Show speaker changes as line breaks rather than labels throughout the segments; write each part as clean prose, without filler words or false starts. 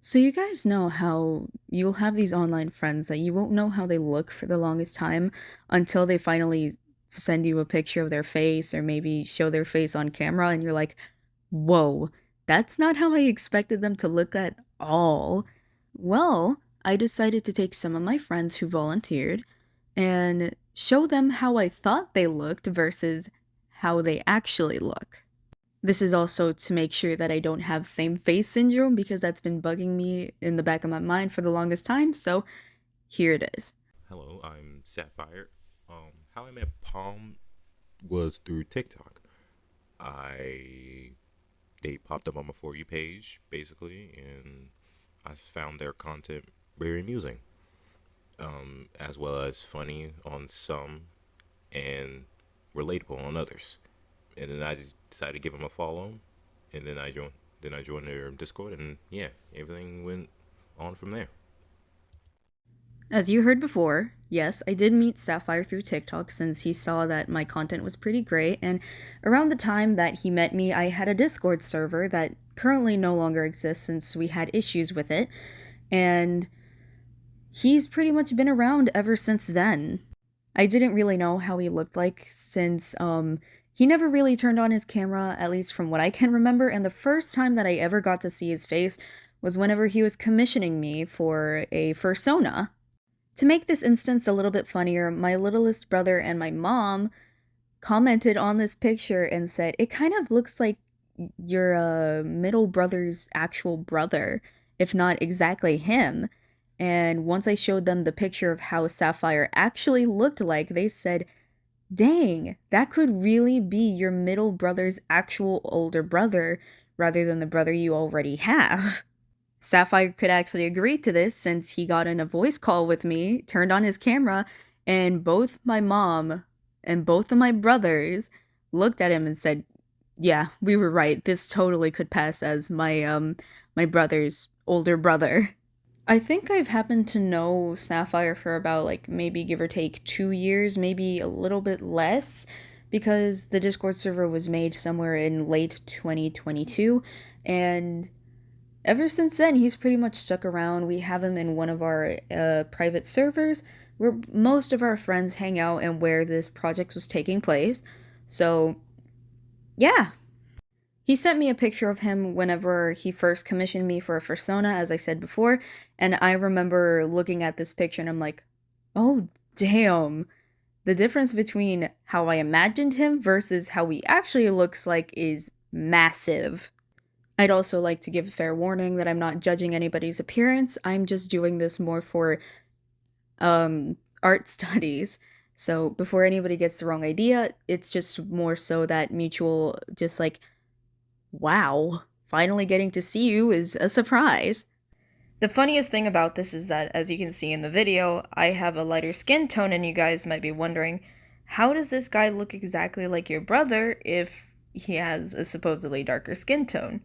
So you guys know how you'll have these online friends that you won't know how they look for the longest time until they finally send you a picture of their face or maybe show their face on camera and you're like, "Whoa, that's not how I expected them to look at all." Well, I decided to take some of my friends who volunteered and show them how I thought they looked versus how they actually look. This is also to make sure that I don't have same face syndrome because that's been bugging me in the back of my mind for the longest time. So here it is.
Hello, I'm Sapphire. How I met Palm was through TikTok. I They popped up on my For You page basically, and I found their content very amusing, as well as funny on some and relatable on others. And then I just decided to give them a follow, and then I joined their Discord, and yeah, everything went on from there.
As you heard before, yes, I did meet Sapphire through TikTok since he saw that my content was pretty great, and around the time that he met me, I had a Discord server that currently no longer exists since we had issues with it, and he's pretty much been around ever since then. I didn't really know how he looked like since he never really turned on his camera, at least from what I can remember, and the first time that I ever got to see his face was whenever he was commissioning me for a fursona. To make this instance a little bit funnier, my littlest brother and my mom commented on this picture and said, "It kind of looks like your middle brother's actual brother, if not exactly him." And once I showed them the picture of how Sapphire actually looked like, they said, "Dang, that could really be your middle brother's actual older brother rather than the brother you already have." Sapphire could actually agree to this since he got in a voice call with me, turned on his camera, and both my mom and both of my brothers looked at him and said, "Yeah, we were right. This totally could pass as my brother's older brother." I think I've happened to know Sapphire for about like maybe give or take 2 years, maybe a little bit less, because the Discord server was made somewhere in late 2022, and ever since then, he's pretty much stuck around. We have him in one of our private servers where most of our friends hang out and where this project was taking place. So, yeah. He sent me a picture of him whenever he first commissioned me for a fursona, as I said before, and I remember looking at this picture and I'm like, oh, damn. The difference between how I imagined him versus how he actually looks like is massive. I'd also like to give a fair warning that I'm not judging anybody's appearance. I'm just doing this more for art studies. So before anybody gets the wrong idea, it's just more so that mutual just like, wow, finally getting to see you is a surprise. The funniest thing about this is that, as you can see in the video, I have a lighter skin tone, and you guys might be wondering, how does this guy look exactly like your brother if he has a supposedly darker skin tone?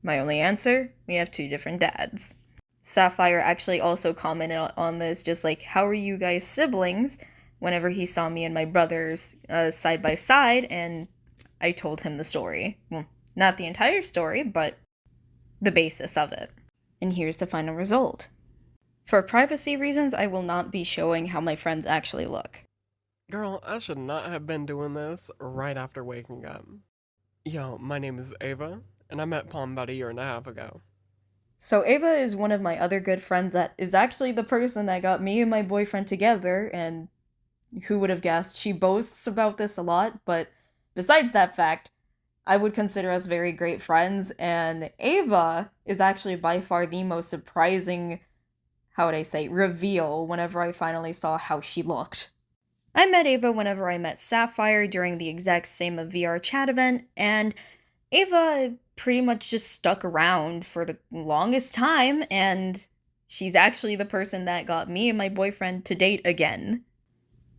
My only answer, we have two different dads. Sapphire actually also commented on this, just like, how are you guys siblings? Whenever he saw me and my brothers side by side, and I told him the story. Well, not the entire story, but the basis of it. And here's the final result. For privacy reasons, I will not be showing how my friends actually look.
Girl, I should not have been doing this right after waking up. Yo, my name is Ava, and I met Palm about a year and a half ago.
So Ava is one of my other good friends that is actually the person that got me and my boyfriend together, and who would have guessed? She boasts about this a lot, but besides that fact, I would consider us very great friends, and Ava is actually by far the most surprising, how would I say, reveal whenever I finally saw how she looked. I met Ava whenever I met Sapphire during the exact same VR chat event, and Ava pretty much just stuck around for the longest time, and she's actually the person that got me and my boyfriend to date again.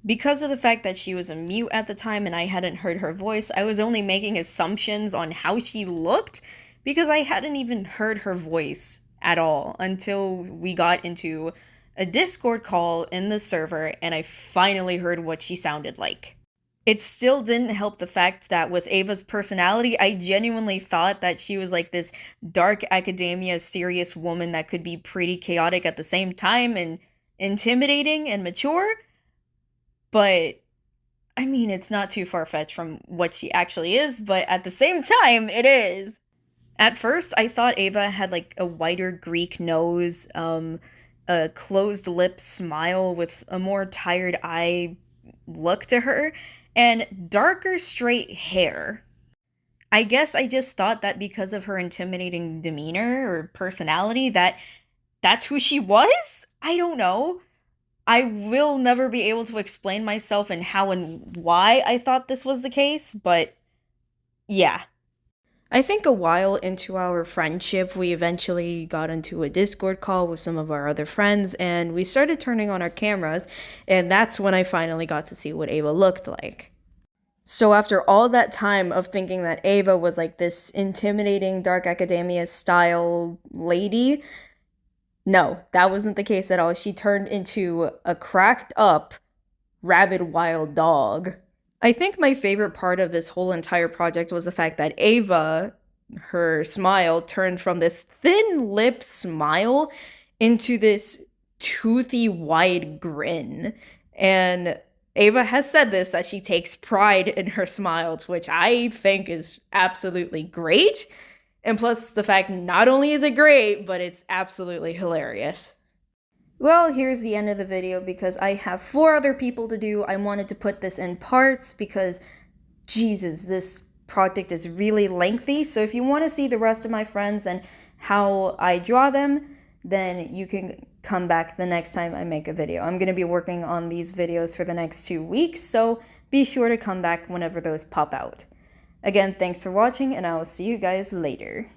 Because of the fact that she was a mute at the time and I hadn't heard her voice, I was only making assumptions on how she looked because I hadn't even heard her voice at all until we got into a Discord call in the server and I finally heard what she sounded like. It still didn't help the fact that with Ava's personality, I genuinely thought that she was like this dark academia serious woman that could be pretty chaotic at the same time and intimidating and mature. But I mean, it's not too far fetched from what she actually is, but at the same time, it is. At first, I thought Ava had like a wider Greek nose, a closed lip smile with a more tired eye look to her, and darker straight hair. I guess I just thought that because of her intimidating demeanor or personality that that's who she was? I don't know. I will never be able to explain myself and how and why I thought this was the case, but yeah. I think a while into our friendship, we eventually got into a Discord call with some of our other friends, and we started turning on our cameras, and that's when I finally got to see what Ava looked like. So, after all that time of thinking that Ava was like this intimidating dark academia style lady, no, that wasn't the case at all. She turned into a cracked up, rabid wild dog. I think my favorite part of this whole entire project was the fact that Ava, her smile, turned from this thin lipped smile into this toothy, wide grin. And Ava has said this that she takes pride in her smiles, which I think is absolutely great. And plus, the fact not only is it great, but it's absolutely hilarious. Well, here's the end of the video because I have 4 other people to do. I wanted to put this in parts because, Jesus, this project is really lengthy. So if you want to see the rest of my friends and how I draw them, then you can come back the next time I make a video. I'm going to be working on these videos for the next 2 weeks, so be sure to come back whenever those pop out. Again, thanks for watching, and I'll see you guys later.